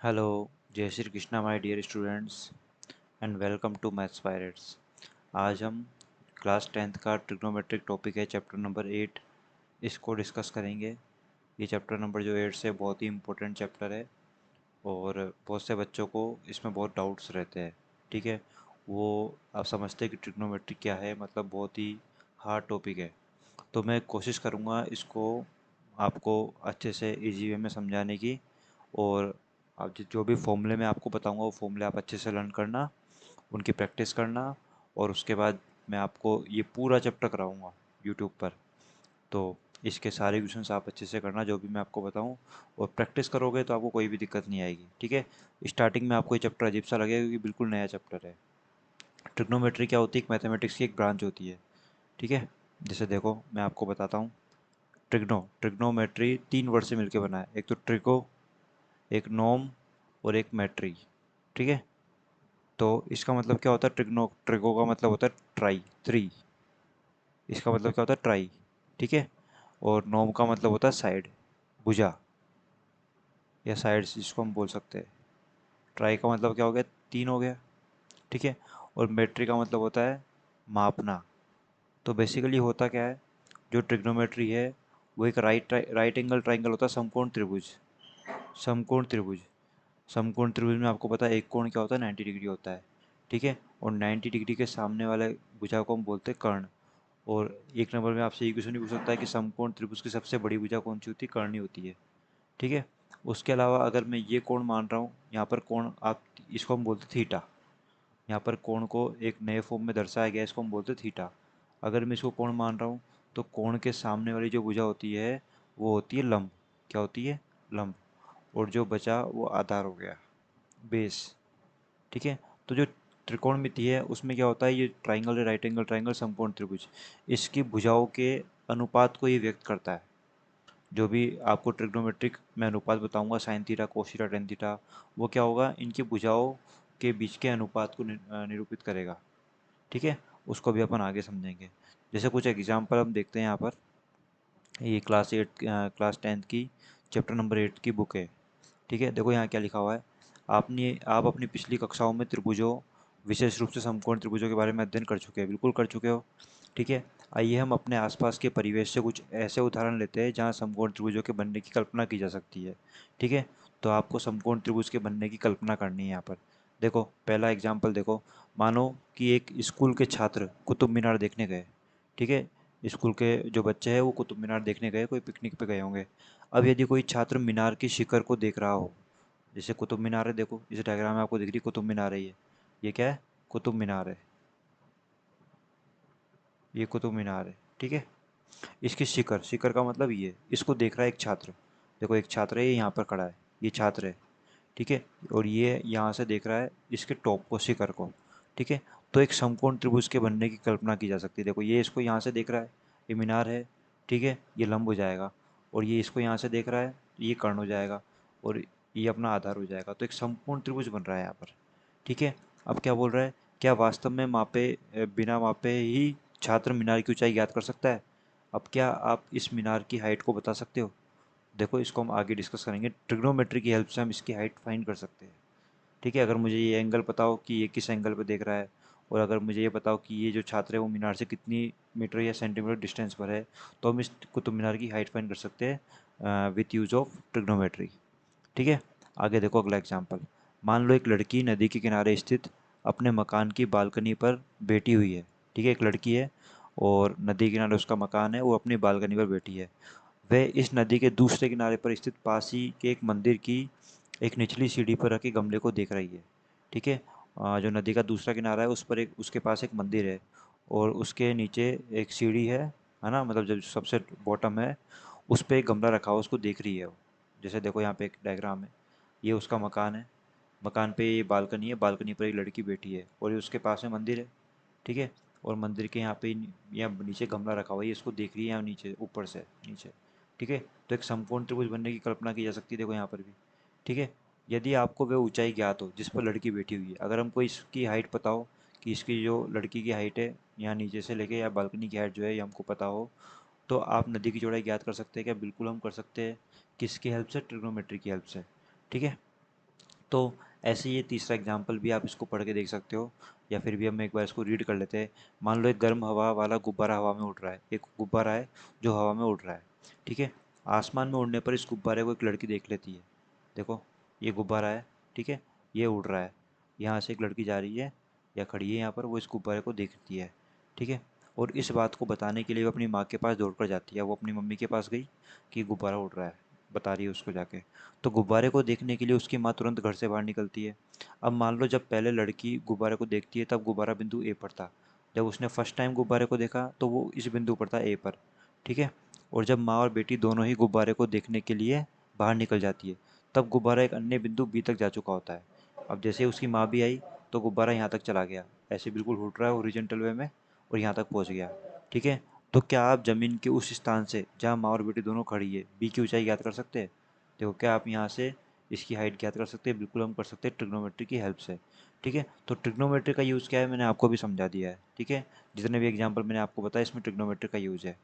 Hello, जय Shri Krishna my dear students and welcome to maths pirates. आज हम क्लास 10th का ट्रिग्नोमेट्रिक टॉपिक है चैप्टर नंबर 8, इसको डिस्कस करेंगे। ये चैप्टर नंबर जो 8 से बहुत ही इम्पोर्टेंट चैप्टर है और बहुत से बच्चों को इसमें बहुत डाउट्स रहते हैं। ठीक है, वो आप समझते हैं कि ट्रिग्नोमेट्री क्या है, मतलब बहुत ही हार्ड टॉपिक है। तो मैं कोशिश करूँगा इसको आपको अच्छे से इजी वे में समझाने की। और आप जो भी फॉर्मूले मैं आपको बताऊंगा वो फॉर्मूले आप अच्छे से लर्न करना, उनकी प्रैक्टिस करना। और उसके बाद मैं आपको ये पूरा चैप्टर कराऊंगा यूट्यूब पर। तो इसके सारे क्वेश्चंस आप अच्छे से करना जो भी मैं आपको बताऊं, और प्रैक्टिस करोगे तो आपको कोई भी दिक्कत नहीं आएगी। ठीक है, स्टार्टिंग में आपको ये चैप्टर अजीब सा लगेगा क्योंकि बिल्कुल नया चैप्टर है। ट्रिग्नोमेट्री क्या होती है? एक मैथमेटिक्स की एक ब्रांच होती है। ठीक है, जैसे देखो मैं आपको बताता हूँ। ट्रिग्नोमेट्री 3 वर्ड से मिलकर बना है, एक तो ट्रिको, एक नोम और एक मेट्री। ठीक है, तो इसका मतलब क्या होता है? ट्रिको का मतलब होता है ट्राई, थ्री। इसका मतलब क्या होता है? ट्राई। ठीक है, और नोम का मतलब होता है साइड, भुजा या साइड्स जिसको हम बोल सकते हैं। ट्राई का मतलब क्या हो गया? तीन हो गया। ठीक है, और मेट्री का मतलब होता है मापना। तो बेसिकली होता क्या है, जो ट्रिग्नोमेट्री है वो एक राइट एंगल ट्राइंगल होता है, समकोण त्रिभुज। समकोण त्रिभुज, समकोण त्रिभुज में आपको पता है एक कोण क्या होता है? 90 डिग्री होता है। ठीक है, और 90 डिग्री के सामने वाले भुजा को हम बोलते हैं कर्ण। और एक नंबर में आपसे ये क्वेश्चन भी पूछ सकता है कि समकोण त्रिभुज की सबसे बड़ी भुजा कौन सी होती है? कर्ण ही होती है। ठीक है, उसके अलावा अगर मैं ये कोण मान रहा हूँ, यहाँ पर कोण आप इसको हम बोलते हैं थीटा। यहाँ पर कोण को एक नए फॉर्म में दर्शाया गया है, इसको हम बोलते हैं थीटा। अगर मैं इसको कोण मान रहा हूँ तो कोण के सामने वाली जो भुजा होती है वो होती है लंब। क्या होती है? लंब। और जो बचा वो आधार हो गया, बेस। ठीक है, तो जो त्रिकोणमिति है उसमें क्या होता है? ये ट्राइंगल है, राइट एंगल ट्राइंगल, समकोण त्रिभुज, इसकी भुजाओं के अनुपात को ये व्यक्त करता है। जो भी आपको ट्रिग्नोमेट्रिक मैं अनुपात बताऊंगा, sign theta, cos theta, tan theta, वो क्या होगा? इनकी भुजाओं के बीच के अनुपात को निरूपित करेगा। ठीक है, उसको भी अपन आगे समझेंगे। जैसे कुछ एग्जाम्पल हम देखते हैं यहाँ पर। ये क्लास 10th की चैप्टर नंबर 8 की बुक है। ठीक है, देखो यहाँ क्या लिखा हुआ है। आप अपनी पिछली कक्षाओं में त्रिभुजों, विशेष रूप से समकोण त्रिभुजों के बारे में अध्ययन कर चुके हैं, बिल्कुल कर चुके हो। ठीक है, आइए हम अपने आसपास के परिवेश से कुछ ऐसे उदाहरण लेते हैं जहाँ समकोण त्रिभुजों के बनने की कल्पना की जा सकती है। ठीक है, तो आपको समकोण त्रिभुज के बनने की कल्पना करनी है यहाँ पर। देखो पहला एग्जाम्पल देखो। मानो कि एक स्कूल के छात्र कुतुब मीनार देखने गए। ठीक है, स्कूल के जो बच्चे हैं वो कुतुब मीनार देखने गए, कोई पिकनिक पे गए होंगे। अब यदि कोई छात्र मीनार की शिखर को देख रहा हो, जैसे कुतुब मीनार है, देखो इस डायग्राम में आपको दिख रही कुतुब मीनार है। ये क्या है? कुतुब मीनार है। ये कुतुब मीनार है। ठीक है, इसकी शिखर, शिखर का मतलब ये, इसको देख रहा है एक छात्र। देखो एक छात्र है, ये यहाँ पर खड़ा है, ये छात्र है। ठीक है, और ये यहाँ से देख रहा है इसके टॉप को, शिखर को। ठीक है, तो एक समकोण त्रिभुज के बनने की कल्पना की जा सकती है। देखो ये इसको यहाँ से देख रहा है, ये मीनार है। ठीक है, ये लंब हो जाएगा। और ये इसको यहाँ से देख रहा है, ये कर्ण हो जाएगा। और ये अपना आधार हो जाएगा। तो एक समकोण त्रिभुज बन रहा है यहाँ पर। ठीक है, अब क्या बोल रहा है? क्या वास्तव में बिना मापे ही छात्र मीनार की ऊंचाई ज्ञात कर सकता है? अब क्या आप इस मीनार की हाइट को बता सकते हो? देखो इसको हम आगे डिस्कस करेंगे, ट्रिग्नोमेट्री की हेल्प से हम इसकी हाइट फाइंड कर सकते हैं। ठीक है, अगर मुझे ये एंगल बताओ कि ये किस एंगल पे देख रहा है, और अगर मुझे ये बताओ कि ये जो छात्र है वो मीनार से कितनी मीटर या सेंटीमीटर डिस्टेंस पर है, तो हम इस कुतुब मीनार की हाइट फाइंड कर सकते हैं विथ यूज ऑफ ट्रिग्नोमेट्री। ठीक है, आगे देखो अगला एग्जाम्पल। मान लो एक लड़की नदी के किनारे स्थित अपने मकान की बालकनी पर बैठी हुई है। ठीक है, एक लड़की है और नदी के किनारे उसका मकान है, वो अपनी बालकनी पर बैठी है। वह इस नदी के दूसरे किनारे पर स्थित पास ही के एक मंदिर की एक निचली सीढ़ी पर रखे गमले को देख रही है। ठीक है, जो नदी का दूसरा किनारा है उस पर एक, उसके पास एक मंदिर है, और उसके नीचे एक सीढ़ी है ना, मतलब जो सबसे बॉटम है उस पर एक गमला रखा हुआ, उसको देख रही है वो। जैसे देखो यहाँ पे एक डायग्राम है, ये उसका मकान है, मकान पे ये बालकनी है, बालकनी पर एक लड़की बैठी है, और ये उसके पास में मंदिर है। ठीक है, और मंदिर के यहाँ पे यहाँ नीचे गमला रखा हुआ है, ये इसको देख रही है यहाँ नीचे, ऊपर से नीचे। ठीक है, तो एक समकोण त्रिभुज बनने की कल्पना की जा सकती है, देखो यहाँ पर भी। ठीक है, यदि आपको वह ऊंचाई ज्ञात हो जिस पर लड़की बैठी हुई है, अगर हमको इसकी हाइट पता हो कि इसकी जो लड़की की हाइट है यहाँ नीचे से लेके, या बालकनी की हाइट जो है ये हमको पता हो, तो आप नदी की चौड़ाई ज्ञात कर सकते हैं क्या? बिल्कुल हम कर सकते हैं। किसकी हेल्प से? ट्रिग्नोमेट्री की हेल्प से। ठीक है, तो ऐसे ये तीसरा एग्जाम्पल भी आप इसको पढ़ के देख सकते हो, या फिर भी हम एक बार इसको रीड कर लेते हैं। मान लो एक गर्म हवा वाला गुब्बारा हवा में उड़ रहा है, एक गुब्बारा है जो हवा में उड़ रहा है, ठीक है। आसमान में उड़ने पर इस गुब्बारे को एक लड़की देख लेती है। देखो, ये गुब्बारा है, ठीक है, ये उड़ रहा है। यहाँ से एक लड़की जा रही है या खड़ी है यहाँ पर, वो इस गुब्बारे को देखती है, ठीक है। और इस बात को बताने के लिए वो अपनी माँ के पास दौड़ कर जाती है। वो अपनी मम्मी के पास गई कि गुब्बारा उड़ रहा है, बता रही है उसको जाके। तो गुब्बारे को देखने के लिए उसकी माँ तुरंत घर से बाहर निकलती है। अब मान लो जब पहले लड़की गुब्बारे को देखती है तब गुब्बारा बिंदु ए पर था। जब उसने फर्स्ट टाइम गुब्बारे को देखा तो वो इस बिंदु पर था, ए पर, ठीक है। और जब माँ और बेटी दोनों ही गुब्बारे को देखने के लिए बाहर निकल जाती है, तब गुब्बारा एक अन्य बिंदु बी तक जा चुका होता है। अब जैसे उसकी माँ भी आई तो गुब्बारा यहाँ तक चला गया, ऐसे बिल्कुल उड़ रहा है ओरिजेंटल वे में, और यहाँ तक पहुँच गया, ठीक है। तो क्या आप ज़मीन के उस स्थान से जहाँ माँ और बेटी दोनों खड़ी है बी की ऊंचाई ज्ञात कर सकते हैं? देखो, क्या आप यहाँ से इसकी हाइट ज्ञात कर सकते हैं? बिल्कुल हम कर सकते हैं, ट्रिग्नोमेट्री की हेल्प से, ठीक है। तो ट्रिग्नोमेट्री का यूज़ क्या है मैंने आपको भी समझा दिया है, ठीक है। जितने भी एग्जाम्पल मैंने आपको बताया इसमें ट्रिग्नोमेट्री का यूज़ है।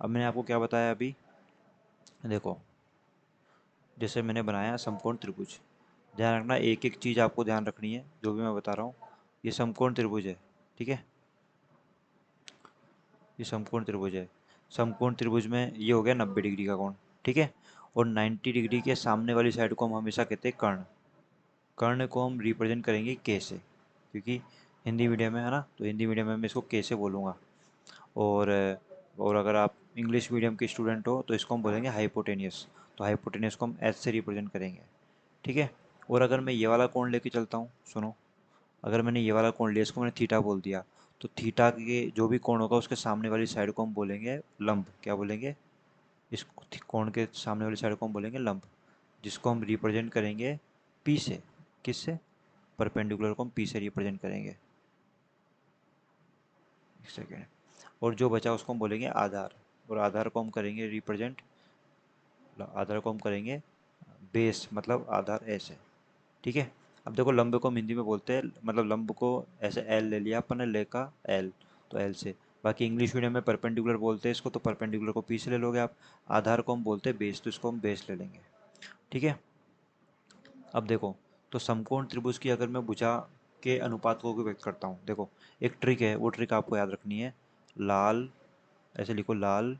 अब मैंने आपको क्या बताया अभी, देखो, जैसे मैंने बनाया समकोण त्रिभुज। ध्यान रखना, एक एक चीज़ आपको ध्यान रखनी है जो भी मैं बता रहा हूँ। ये समकोण त्रिभुज है, ठीक है, ये समकोण त्रिभुज है। समकोण त्रिभुज में ये हो गया 90 डिग्री का कोण, ठीक है। और 90 डिग्री के सामने वाली साइड को हम हमेशा कहते हैं कर्ण। कर्ण को हम रिप्रेजेंट करेंगे के से, क्योंकि हिंदी मीडियम में है ना, तो हिंदी मीडियम में मैं इसको के से बोलूँगा। और और अगर आप इंग्लिश मीडियम के स्टूडेंट हो तो इसको हम बोलेंगे हाइपोटेनियस। तो हाइपोटेनियस को हम एच से रिप्रेजेंट करेंगे, ठीक है। और अगर मैं ये वाला कोण लेके चलता हूँ, सुनो, अगर मैंने ये वाला कोण लिया, इसको मैंने थीटा बोल दिया, तो थीटा के जो भी कोण होगा उसके सामने वाली साइड को हम बोलेंगे लंब। क्या बोलेंगे? इस कोण के सामने वाली साइड को हम बोलेंगे लंब, जिसको हम रिप्रेजेंट करेंगे पी से। किससे? परपेंडिकुलर को हम पी से रिप्रेजेंट करेंगे। एक सेकेंड। और जो बचा उसको हम बोलेंगे आधार, और आधार को हम करेंगे रिप्रेजेंट, आधार को हम करेंगे बेस, मतलब आधार ऐसे, ठीक है। अब देखो, लंब को हम हिंदी में बोलते हैं, मतलब लंब को ऐसे एल ले लिया अपन ने, ले का एल, तो एल से। बाकी इंग्लिश मीडियम में परपेंडिकुलर बोलते हैं इसको, तो परपेंडिकुलर को पी से ले लोगे आप। आधार को हम बोलते हैं बेस, तो इसको हम बेस ले लेंगे, ठीक है। अब देखो, तो समकोण त्रिभुज की अगर मैं भुजा के अनुपात को भी व्यक्त करता हूँ, देखो, एक ट्रिक है, वो ट्रिक आपको याद रखनी है। लाल, ऐसे लिखो, लाल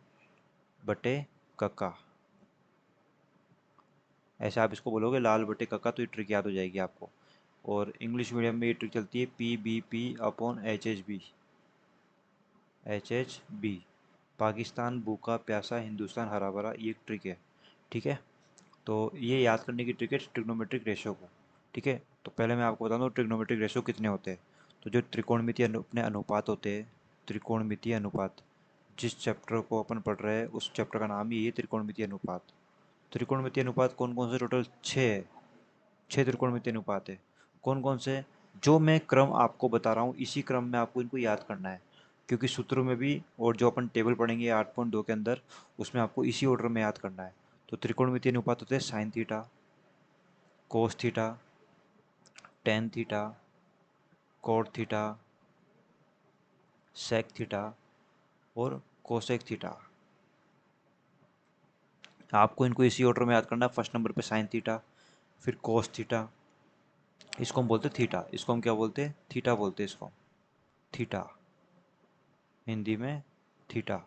बटे कक्का, ऐसे आप इसको बोलोगे, लाल बटे कक्का, तो ये ट्रिक याद हो जाएगी आपको। और इंग्लिश मीडियम में ये ट्रिक चलती है P B P upon H H B, H H B. Pakistan भूखा प्यासा, हिंदुस्तान हरा भरा, ये एक ट्रिक है, ठीक है। तो ये याद करने की ट्रिक है ट्रिग्नोमेट्रिक रेशो को, ठीक है। तो पहले मैं आपको बता दूँ ट्रिग्नोमेट्रिक रेशो कितने होते हैं। तो जो त्रिकोणमितीय अपने अनुपात होते हैं, त्रिकोणमितीय अनुपात, जिस चैप्टर को अपन पढ़ रहे हैं उस चैप्टर का नाम ही है त्रिकोणमितीय अनुपात। त्रिकोणमितीय अनुपात कौन कौन से? टोटल छः है, छः त्रिकोणमितीय अनुपात है। कौन कौन से? जो मैं क्रम आपको बता रहा हूँ इसी क्रम में आपको इनको याद करना है, क्योंकि सूत्रों में भी, और जो अपन टेबल पढ़ेंगे 8.2 के अंदर, उसमें आपको इसी ऑर्डर में याद करना है। तो त्रिकोणमितीय अनुपात होते हैं sine theta, cos theta, tan theta, cot theta, sec theta और कोसेक थीटा। आपको इनको इसी ऑर्डर में याद करना है। फर्स्ट नंबर पे साइन थीटा, फिर कोस थीटा, इसको हम बोलते हैं थीटा, इसको हम क्या बोलते हैं? थीटा बोलते हैं इसको, थीटा, हिंदी में थीटा,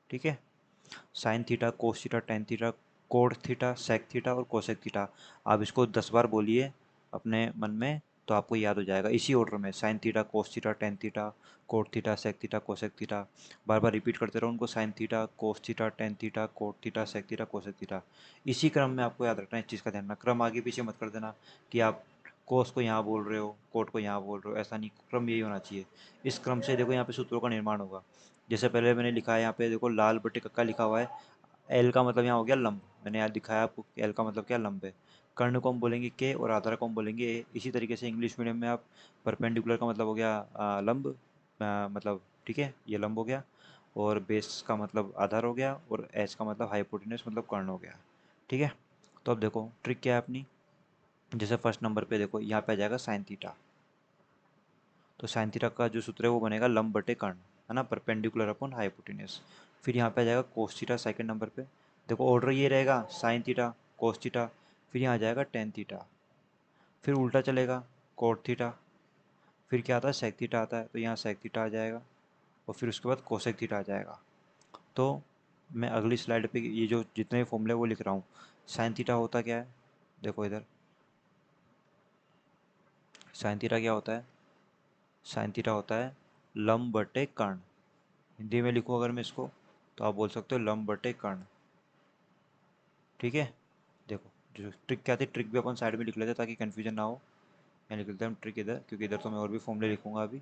ठीक है। Sine theta, cos theta, tan theta, cot theta, sec theta और कोसेक थीटा। आप इसको 10 बार बोलिए अपने मन में, तो आपको याद हो जाएगा इसी ऑर्डर में। Sine theta, cos theta, tan theta, cot theta, sec theta, cosec theta. बार बार रिपीट करते रहो उनको, sine theta, cos theta, tan theta, cot theta, sec theta, cosec theta. इसी क्रम में आपको याद रखना है, इस चीज़ का ध्यान रखना, क्रम आगे पीछे मत कर देना कि आप कोस को यहाँ बोल रहे हो, कोट को यहाँ बोल रहे हो, ऐसा नहीं, क्रम यही होना चाहिए। इस क्रम से देखो यहाँ पे सूत्रों का निर्माण होगा। जैसे पहले मैंने लिखा है यहाँ पे, देखो, लाल बटे कक्का लिखा हुआ है। एल का मतलब यहाँ हो गया लंब, मैंने यहाँ दिखाया आपको, एल का मतलब क्या? लंब है। कर्ण को हम बोलेंगे के, और आधार को हम बोलेंगे ए। इसी तरीके से इंग्लिश मीडियम में आप, परपेंडिकुलर का मतलब हो गया लंब, मतलब, ठीक है, ये लंब हो गया। और बेस का मतलब आधार हो गया, और एच का मतलब हाइपोटेन्यूस मतलब कर्ण हो गया, ठीक है। तो अब देखो ट्रिक क्या है अपनी। जैसे फर्स्ट नंबर पे देखो, यहाँ पे आ जाएगा साइन थीटा, तो साइन थीटा का जो सूत्र है वो बनेगा लंब बटे कर्ण, है ना, परपेंडिकुलर अपॉन हाइपोटेन्यूस। फिर यहाँ पे आ जाएगा कोस थीटा सेकंड नंबर पे। देखो ऑर्डर ये रहेगा, साइन थीटा, कोस थीटा, फिर यहाँ आ जाएगा टेन थीटा, फिर उल्टा चलेगा, कोट थीटा। फिर क्या आता है, सेक थीटा आता है, तो यहाँ सेक थीटा आ जाएगा, और फिर उसके बाद कोसेक थीटा आ जाएगा। तो मैं अगली स्लाइड पे ये जो जितने फॉर्मूले वो लिख रहा हूँ। साइन थीटा होता क्या है, देखो इधर, साइन थीटा क्या होता है, साइन थीटा होता है लंब बटे कर्ण। हिंदी में लिखूँ अगर मैं इसको, तो आप बोल सकते हो लंब बटे कर्ण। ठीक है, देखो जो ट्रिक क्या थी, ट्रिक भी अपन साइड में लिख लेते हैं ताकि कन्फ्यूजन ना हो। मैं लिख लेता हूँ ट्रिक इधर, क्योंकि इधर तो मैं और भी फॉर्मूले लिखूंगा अभी।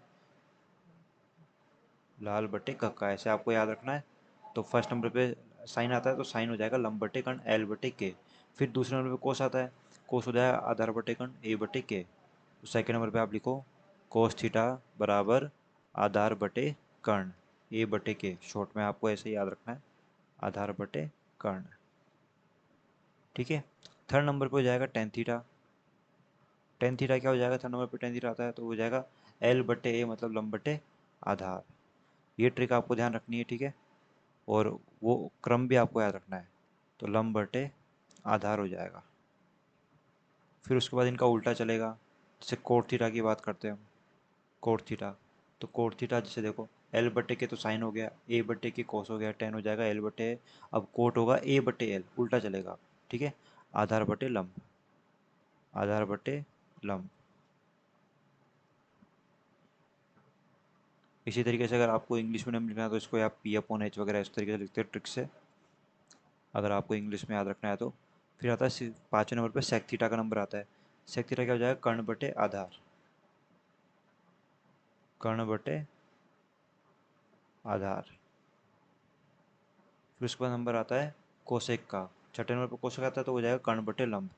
लाल बटे कक्का, ऐसे आपको याद रखना है। तो फर्स्ट नंबर पे साइन आता है, तो साइन हो जाएगा लंब बटे कर्ण एल बटे के। फिर दूसरे नंबर पे कोस आता है, कोस हो जाएगा आधार बटे कर्ण ए बटे के। तो सेकेंड नंबर पे आप लिखो कोस थीटा बराबर आधार बटे कर्ण ए बटे के, शॉर्ट में आपको ऐसे याद रखना है, आधार बटे कर्ण। ठीक है, थर्ड नंबर पे हो जाएगा टेन थीटा। टेन थीटा क्या हो जाएगा, थर्ड नंबर पे टेन थीटा आता है, तो हो जाएगा एल बटे ए मतलब लंब बटे आधार। ये ट्रिक आपको ध्यान रखनी है, ठीक है। और वो क्रम भी आपको याद रखना है, तो लंब बटे आधार हो जाएगा। फिर उसके बाद इनका उल्टा चलेगा, जैसे कोट थीटा की बात करते हैं हम, कोट थीटा। तो कोट थीटा जैसे देखो, एल बटे के तो साइन हो गया, ए बटे के कोस हो गया, टेन हो जाएगा एल बटे। अब कोट होगा ए बटे एल, उल्टा चलेगा। ठीक है, आधार बटे लंब, आधार बटे लंब। इसी तरीके से अगर आपको इंग्लिश मीडियम लिखना है तो इसको आप पी अपॉन एच वगैरह इस तरीके से लिखते हैं ट्रिक से, अगर आपको इंग्लिश में याद रखना है तो। फिर आता है पाँचवें नंबर पे सेक थीटा का नंबर आता है। सेक थीटा क्या हो जाएगा, कर्ण बटे आधार, कर्ण बटे आधार। फिर उसके बाद नंबर आता है कोसेक का, छठे नंबर पर कोसेक आता है, तो हो जाएगा कर्ण बटे लंब।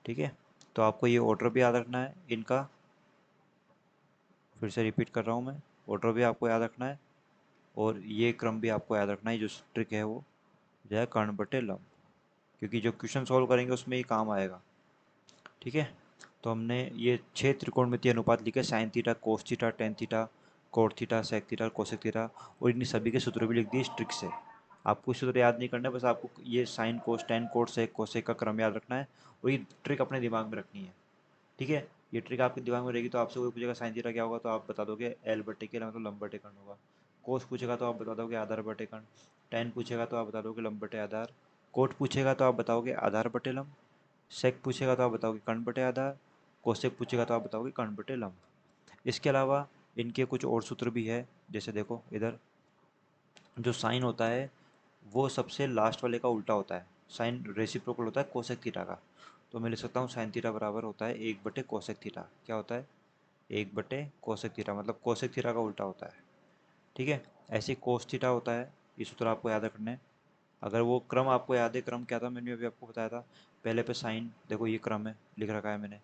ठीक है, तो आपको ये ऑर्डर भी याद रखना है इनका, फिर से रिपीट कर रहा हूँ मैं, ऑर्डर भी आपको याद रखना है, और ये क्रम भी आपको याद रखना है, जो ट्रिक है वो हो जाएगा कर्ण बटे लंब, क्योंकि जो क्वेश्चन सॉल्व करेंगे उसमें ये काम आएगा। ठीक है, तो हमने ये 6 त्रिकोणमितीय अनुपात लिखे, sine theta, cos theta, tan theta, cot theta, sec theta, cosec theta, और इन्हीं सभी के सूत्र भी लिख दिए इस ट्रिक से। आपको सूत्र याद नहीं करना है, बस आपको ये sine cos tan cot sec cosec का क्रम याद रखना है, और ये ट्रिक अपने दिमाग में रखनी है। ठीक है, ये ट्रिक आपके दिमाग में रहेगी तो आपसे कोई पूछेगा साइन थीटा क्या होगा, तो आप बता दोगे एल बटे के मतलब लंब बटे कर्ण होगा। कोस पूछेगा तो आप बता दोगे आधार बटे कर्ण। टेन पूछेगा तो आप बता दोगे लंब बटे आधार। कोट पूछेगा तो आप बताओगे आधार बटे लंब। सेक पूछेगा तो आप बताओगे कर्ण बटे आधार। कोसेक पूछेगा तो आप बताओगे कर्ण बटे लंब। इसके अलावा इनके कुछ और सूत्र भी है, जैसे देखो इधर, जो साइन होता है वो सबसे लास्ट वाले का उल्टा होता है। साइन रेसिप्रोकल होता है कोसेक थीटा का, तो मैं लिख सकता हूँ साइन थीटा बराबर होता है एक बटे कोसेक थीटा। क्या होता है, एक बटे कोसेक थीटा, मतलब कोसेक थीटा का उल्टा होता है। ठीक है, ऐसे कोस थीटा होता है, ये सूत्र आपको याद रखना है। अगर वो क्रम आपको याद है, क्रम क्या था मैंने अभी आपको बताया था, पहले पे साइन, देखो ये क्रम है लिख रखा है मैंने।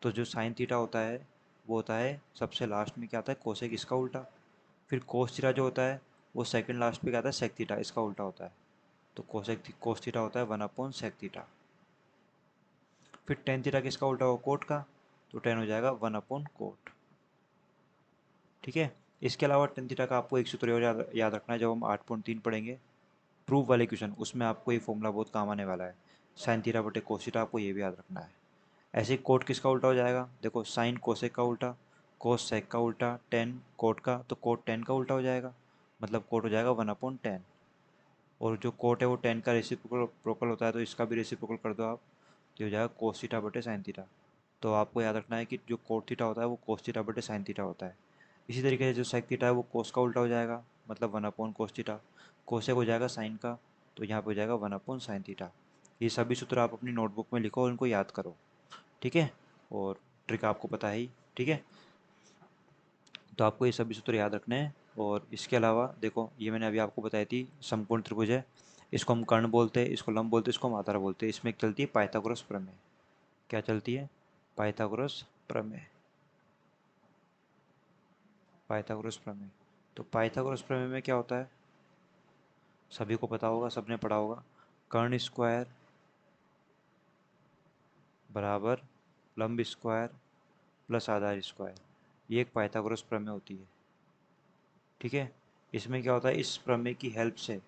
तो जो साइन थीटा होता है वो होता है सबसे लास्ट में क्या आता है, कोसेक, इसका उल्टा। फिर कोस थीटा जो होता है वो सेकंड लास्ट पे क्या आता है, सेक थीटा, इसका उल्टा होता है। तो कोस थीटा होता है वन अपॉन सेक थीटा। फिर टेन थीटा किसका उल्टा होगा, कोट का, तो टेन हो जाएगा वन अपॉन कोट। ठीक है, इसके अलावा टेन थीटा का आपको एक सूत्र और याद रखना है, जब हम 8.3 पढ़ेंगे प्रूफ वाले क्वेश्चन, उसमें आपको ये फॉर्मूला बहुत काम आने वाला है। साइन थीटा बटे कोस थीटा, आपको ये भी याद रखना है। ऐसे ही कोट किसका उल्टा हो जाएगा, देखो साइन कोसेक का उल्टा, कोस सेक का उल्टा, टेन कोट का, तो कोट टेन का उल्टा हो जाएगा, मतलब कोट हो जाएगा वन अपॉन टेन। और जो कोट है वो टेन का रेसिप्रोकल होता है, तो इसका भी रेसिप्रोकल कर दो आप, तो हो जाएगा कोस थीटा बटे साइन थीटा। तो आपको याद रखना है कि जो कोट थीटा होता है वो कोस थीटा बटे साइन थीटा होता है। इसी तरीके से जो सेक थीटा है वो कोस का उल्टा हो जाएगा, मतलब one upon cos theta. Cosec हो जाएगा साइन का, तो यहाँ पे हो जाएगा वन अपॉन साइन थीटा। ये सभी सूत्र आप अपनी नोटबुक में लिखो और इनको याद करो। ठीक है, और ट्रिक आपको पता है ही। ठीक है, तो आपको ये सभी सूत्र याद रखने हैं। और इसके अलावा देखो, ये मैंने अभी आपको बताई थी समकोण त्रिभुज है, इसको हम कर्ण बोलते हैं, इसको लंब बोलते हैं, इसको हम आधार बोलते हैं। इसमें एक चलती है पाइथागोरस प्रमेय। क्या चलती है, पाइथागोरस प्रमेय, पाइथागोरस प्रमेय। तो पाइथागोरस प्रमेय में क्या होता है, सभी को पता होगा, सबने पढ़ा होगा, कर्ण स्क्वायर बराबर लंब स्क्वायर प्लस आधार स्क्वायर, ये एक पाइथागोरस प्रमेय होती है। ठीक है, इसमें क्या होता है, इस प्रमेय की हेल्प से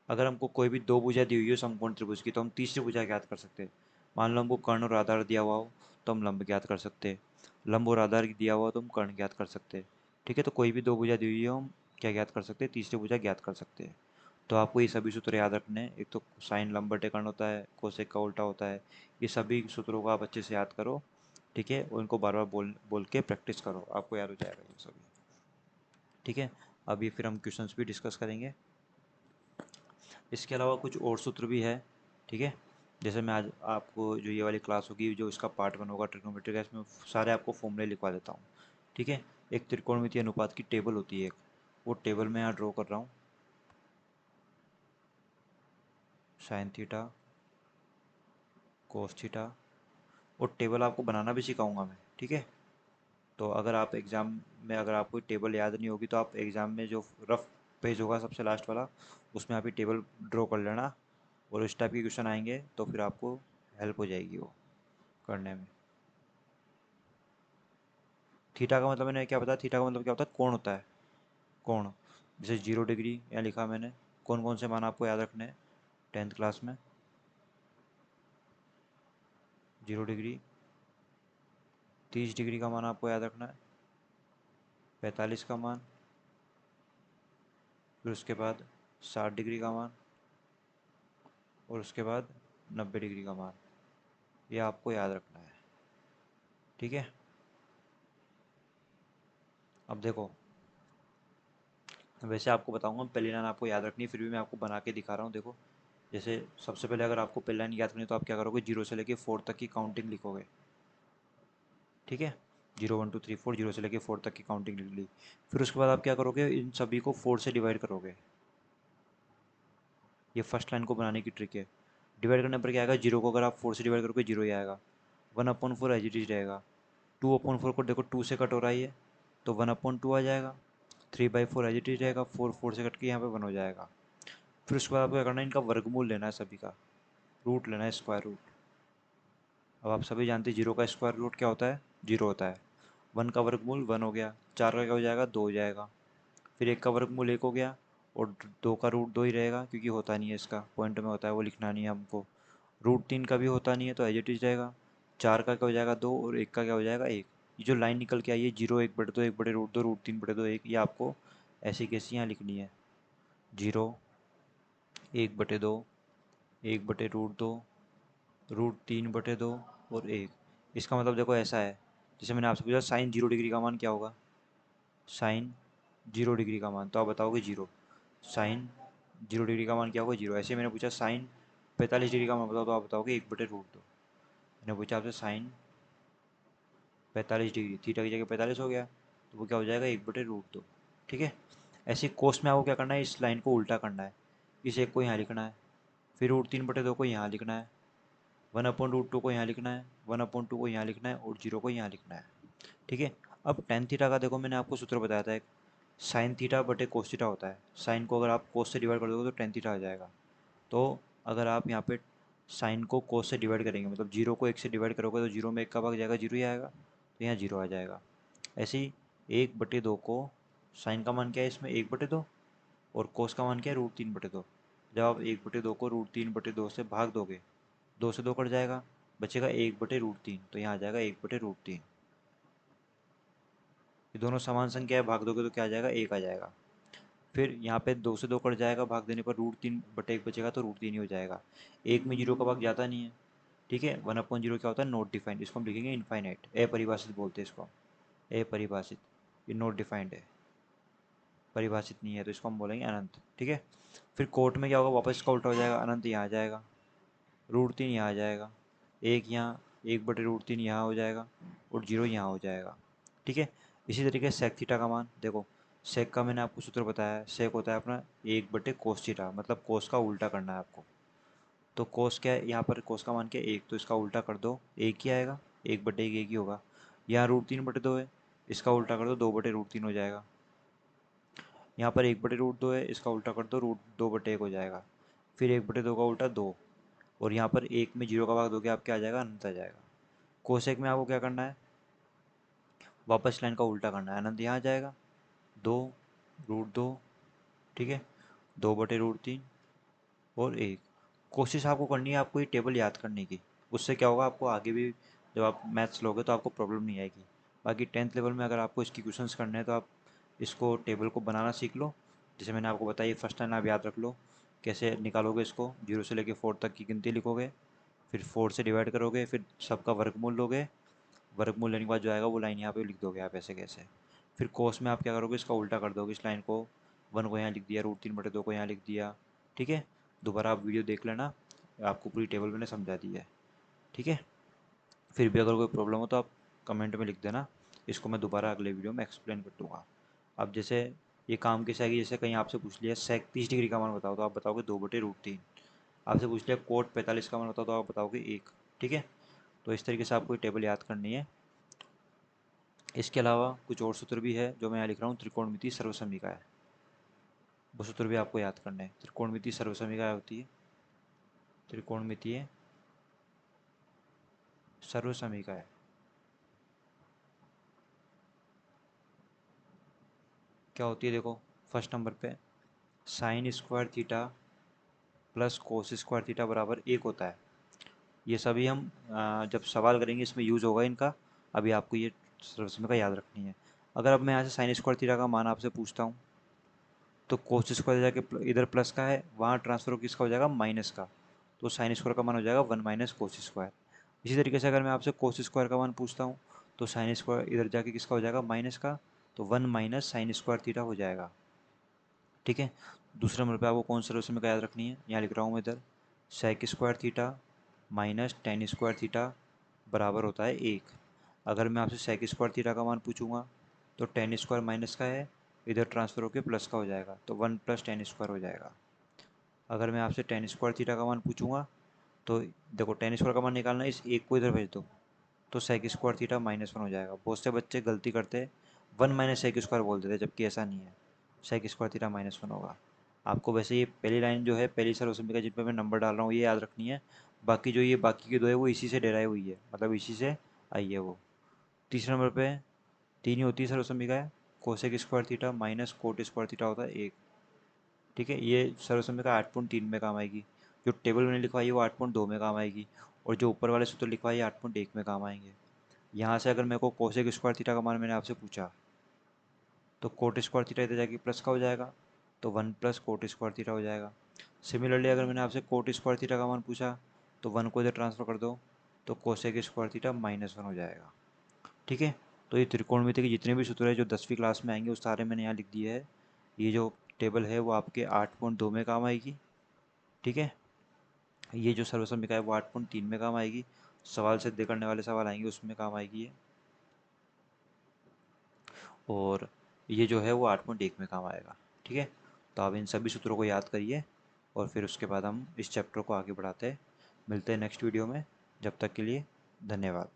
अगर हमको कोई भी दो भुजा दी हुई हो समकोण त्रिभुज की, तो हम तीसरी भुजा ज्ञात कर सकते हैं। मान लो हमको कर्ण और आधार दिया हुआ हो, तो हम लंब ज्ञात कर सकते हैं। लंब और आधार दिया हुआ तो हम कर्ण ज्ञात कर सकते हैं। ठीक है, तो कोई भी दो भुजा दी हुई है हम क्या ज्ञात कर सकते हैं, तीसरी भुजा ज्ञात कर सकते हैं। तो आपको ये सभी सूत्र याद रखने हैं। एक तो साइन लंब बटे कर्ण होता है, कोसेक का उल्टा होता है। ये सभी सूत्रों को आप अच्छे से याद करो। ठीक है, और इनको बार बार बोल बोल के प्रैक्टिस करो, आपको याद हो जाएगा ये सभी। ठीक है, अभी फिर हम क्वेश्चंस भी डिस्कस करेंगे। इसके अलावा कुछ और सूत्र भी है। ठीक है, जैसे मैं आज आपको जो ये वाली क्लास होगी, जो इसका पार्ट 1 होगा ट्रिग्नोमेट्री का, इसमें सारे आपको फॉर्मूले लिखवा देता हूँ। ठीक है, एक त्रिकोणमितीय अनुपात की टेबल होती है एक, वो टेबल मैं यहाँ ड्रॉ कर रहा हूँ। साइन थीटा, कोस थीटा, और टेबल आपको बनाना भी सिखाऊंगा मैं। ठीक है, तो अगर आप एग्ज़ाम में, अगर आपको टेबल याद नहीं होगी तो आप एग्ज़ाम में जो रफ पेज होगा सबसे लास्ट वाला, उसमें आप ये टेबल ड्रॉ कर लेना, और इस टाइप के क्वेश्चन आएंगे तो फिर आपको हेल्प हो जाएगी वो करने में। थीटा का मतलब मैंने क्या बताया, थीटा का मतलब क्या होता है, कोण होता है, कोण। जैसे 0 डिग्री यहाँ लिखा मैंने। कौन कौन से मान आपको याद रखने हैं 10th क्लास में? 0 डिग्री, 30 डिग्री का मान आपको याद रखना है, 45 का मान, फिर उसके बाद 60 डिग्री का मान, और उसके बाद 90 डिग्री का मान। ये आपको याद रखना है। ठीक है, अब देखो, वैसे आपको बताऊंगा, पहली लाइन आपको याद रखनी है, फिर भी मैं आपको बना के दिखा रहा हूँ। देखो, जैसे सबसे पहले अगर आपको पहली लाइन याद करनी है तो आप क्या करोगे, 0 से लेके 4 तक की काउंटिंग लिखोगे। ठीक है, 0 1 2 3 4, 0 से लेके 4 तक की काउंटिंग लिख ली। फिर उसके बाद आप क्या करोगे, इन सभी को 4 से डिवाइड करोगे। ये फर्स्ट लाइन को बनाने की ट्रिक है। डिवाइड करने पर क्या आएगा, 0 को अगर आप 4 से डिवाइड करोगे 0 ही आएगा। 1/4 एज इट इज रहेगा। 2/4 को देखो 2 से कट हो रहा है ये, तो 1/2 आ जाएगा। 3/4 एज इट इज रहेगा, 4 4 से कट के यहाँ पे 1 हो जाएगा। फिर उसके बाद आपको क्या करना है, इनका वर्गमूल लेना है, सभी का रूट लेना है, स्क्वायर रूट। अब आप सभी जानते हैं 0 का स्क्वायर रूट क्या होता है, 0 होता है। 1 का वर्गमूल 1 हो गया, 4 का क्या हो जाएगा, 2 हो जाएगा। फिर 1 का वर्गमूल 1 हो गया, और 2 का रूट 2 ही रहेगा, क्योंकि होता नहीं है, इसका पॉइंट में होता है, वो लिखना नहीं है हमको। रूट 3 का भी होता नहीं है, तो एज इट इज रहेगा। 4 का क्या हो जाएगा, 2, और 1 का क्या हो जाएगा, 1। ये जो लाइन निकल के आई है, 0 1/2 1/√2 रूट 3/2 1, ये आपको ऐसी कैसी यहाँ लिखनी है, 0 1/2 1/√2 √3/2 और 1। इसका मतलब देखो ऐसा है, जैसे मैंने आपसे पूछा साइन 0 डिग्री का मान क्या होगा, साइन 0 डिग्री का मान, तो आप बताओगे 0। साइन 0 डिग्री का मान क्या होगा, 0। ऐसे मैंने पूछा साइन 45 डिग्री का मान बताओ, तो आप बताओगे 1/√2। मैंने पूछा आपसे साइन 45 डिग्री, थीटा की जगह 45 हो गया, तो वो क्या हो जाएगा, 1/√2। ठीक है, ऐसे कोस में आपको क्या करना है, इस लाइन को उल्टा करना है। इस एक को यहाँ लिखना है, फिर √3/2 को यहाँ लिखना है, 1/√2 को यहाँ लिखना है, 1/2 को यहाँ लिखना है, और 0 को यहाँ लिखना है। ठीक है, अब टेन थीटा का देखो, मैंने आपको सूत्र बताया था एक, साइन थीटा बटे कोस थीटा होता है। साइन को अगर आप कोस से डिवाइड कर दोगे तो टेन थीटा आ जाएगा। तो अगर आप यहाँ पे साइन को कोस से डिवाइड करेंगे, मतलब 0 को 1 से डिवाइड करोगे, तो 0 में 1 का भाग जाएगा, 0 ही आएगा, तो यहाँ 0 आ जाएगा। ऐसे ही 1/2 को, साइन का मान क्या है इसमें, 1/2, और कोस का मान क्या है, √3/2। जब आप 1/2 को √3/2 से भाग दोगे, 2 से 2 कट जाएगा, बचेगा 1/√3, तो यहाँ आ जाएगा 1/√3। ये दोनों समान संख्या है, भाग दोगे तो क्या आ जाएगा, 1 आ जाएगा। फिर यहाँ पे 2 से 2 कट जाएगा, भाग देने पर √3/1 बचेगा, तो √3 ही हो जाएगा। 1 में 0 का भाग जाता नहीं है। ठीक है, 1/0 क्या होता है, नॉट डिफाइंड, इसको हम लिखेंगे इनफाइनाइट, अपरिभाषित बोलते हैं इसको, अपरिभाषित। ये नॉट डिफाइंड है, परिभाषित नहीं है, तो इसको हम बोलेंगे अनंत। ठीक है, फिर कोर्ट में क्या होगा, वापस इसका उल्टा हो जाएगा, अनंत यहाँ आ जाएगा, √3 यहाँ आ जाएगा, 1 यहाँ, 1/√3 यहाँ हो जाएगा, और 0 यहाँ हो जाएगा। ठीक है, इसी तरीके से सेक थीटा का मान देखो, सेक का मैंने आपको सूत्र बताया है, सेक होता है अपना 1/कोस थीटा, मतलब कोस का उल्टा करना है आपको। तो कोस क्या है, यहाँ पर कोस का मान क्या है, 1, तो इसका उल्टा कर दो, 1 ही आएगा, 1/1 1 ही होगा। यहाँ √3/2 है, इसका उल्टा कर दो, 2/√3 हो जाएगा। यहाँ पर 1/√2 है, इसका उल्टा कर दो, √2/1 हो जाएगा। फिर 1/2 का उल्टा 2, और यहाँ पर 1 में 0 का भाग दोगे, आप क्या आ जाएगा, अनंत आ जाएगा। कोसेक में आपको क्या करना है, वापस लाइन का उल्टा करना है, अनंत यहाँ आ जाएगा, 2 √2। ठीक है, 2/√3 और 1। कोशिश आपको करनी है, आपको ये टेबल याद करने की, उससे क्या होगा, आपको आगे भी जब आप मैथ्स लोगे तो आपको प्रॉब्लम नहीं आएगी। बाकी 10th लेवल में अगर आपको इसकी क्वेश्चंस करने हैं तो आप इसको टेबल को बनाना सीख लो। जैसे मैंने आपको बताया, फर्स्ट लाइन आप याद रख लो, कैसे निकालोगे इसको, 0 से लेकर 4 तक की गिनती लिखोगे, फिर 4 से डिवाइड करोगे, फिर सबका वर्गमूल लोगे, वर्गमूल लेने के बाद जो आएगा वो लाइन यहाँ पे लिख दोगे आप ऐसे कैसे। फिर कोस में आप क्या करोगे, इसका उल्टा कर दोगे, इस लाइन को 1 को यहाँ लिख दिया, √3/2 को यहाँ लिख दिया। ठीक है, दोबारा आप वीडियो देख लेना, आपको पूरी टेबल मैंने समझा दी है। ठीक है, फिर भी अगर कोई प्रॉब्लम हो तो आप कमेंट में लिख देना, इसको मैं दोबारा अगले वीडियो में एक्सप्लेन कर दूँगा। अब जैसे ये काम कैसे आएगी, जैसे कहीं आपसे पूछ लिया सेक 30 डिग्री का मान बताओ तो आप बताओगे 2/√3। आपसे पूछ लिया कोट 45 का मान बताओ तो आप बताओगे 1। ठीक है, तो इस तरीके से आपको ये टेबल याद करनी है। इसके अलावा कुछ और सूत्र भी है जो मैं यहाँ लिख रहा हूँ, त्रिकोणमिति सर्वसमीकाय, वो सूत्र भी आपको याद करना है। त्रिकोणमिति सर्वसमीकाय होती है त्रिकोणमितीय सर्वसमीकाय। क्या होती है देखो, फर्स्ट नंबर पे sine square theta plus cos square theta बराबर 1 होता है। ये सभी हम जब सवाल करेंगे इसमें यूज़ होगा इनका। अभी आपको ये सर्वसमीका याद रखनी है। अगर अब मैं यहाँ से साइन स्क्वायर थीटा का मान आपसे पूछता हूँ तो कोस स्क्वायर जाके इधर प्लस का है, वहाँ ट्रांसफर किसका हो जाएगा, माइनस का। तो साइन स्क्वायर का मान हो जाएगा 1 - कोस स्क्वायर। इसी तरीके से अगर मैं आपसे कोस स्क्वायर का मान पूछता हूँ तो साइन स्क्वायर इधर जाके किसका हो जाएगा, माइनस का। तो 1 - साइन स्क्वायर थीटा हो जाएगा। ठीक है, दूसरे नंबर पे आपको कौन सा सर्वसमीका याद रखनी है, यहाँ लिख रहा हूँ मैं इधर, sec square theta minus tan square theta बराबर होता है 1। अगर मैं आपसे सेक स्क्वायर थीटा का मान पूछूंगा तो टेन स्क्वायर माइनस का है, इधर ट्रांसफर होकर प्लस का हो जाएगा, तो 1 + टेन स्क्वायर हो जाएगा। अगर मैं आपसे टेन स्क्वायर थीटा का मान पूछूंगा तो देखो टेन स्क्वायर का मान निकालना है, इस एक को इधर भेज दो तो सेक स्क्वायर थीटा -1 हो जाएगा। बहुत से बच्चे गलती करते 1 - सेक स्क्वायर बोल देते, जबकि ऐसा नहीं है, सेक स्क्वायर थीटा -1 होगा। आपको वैसे ये पहली लाइन जो है, पहली सर्वसमीका जिन पर मैं नंबर डाल रहा हूँ ये याद रखनी है। बाकी जो ये बाकी की दो है वो इसी से डेराई हुई है, मतलब इसी से आई है वो। तीसरे नंबर पे तीन ही होती है सर्वसमीका है, cosec square theta minus cot square theta होता है 1। ठीक है, ये सर्वसमीका 8.3 में काम आएगी। जो टेबल मैंने लिखवाई है वो 8.2 में काम आएगी, और जो ऊपर वाले सूत्र लिखवाई है 8.1 में काम आएंगे। यहाँ से अगर मेरे को कोसेक स्क्वायर थीटा का मान मैंने आपसे पूछा तो कोट स्क्वायर थीटा इधर जाके प्लस का हो जाएगा, तो 1 + कोट स्क्वायर थीटा हो जाएगा। सिमिलरली अगर मैंने आपसे कोट स्क्वायर थीटा का मान पूछा तो 1 को इधर ट्रांसफर कर दो तो कोसेक स्क्वायर थीटा -1 हो जाएगा। ठीक है, तो ये त्रिकोणमिति के जितने भी सूत्र है जो 10वीं क्लास में आएंगे वो सारे मैंने यहाँ लिख दिए है। ये जो टेबल है वो आपके 8.2 में काम आएगी। ठीक है, ये जो सर्वसमीका है वो 8.3 में काम आएगी, सवाल से दे करने वाले सवाल आएंगे उसमें काम आएगी ये, और ये जो है वो 8.1 में काम आएगा। ठीक है, तो आप इन सभी सूत्रों को याद करिए और फिर उसके बाद हम इस चैप्टर को आगे बढ़ाते हैं। मिलते हैं नेक्स्ट वीडियो में, जब तक के लिए धन्यवाद।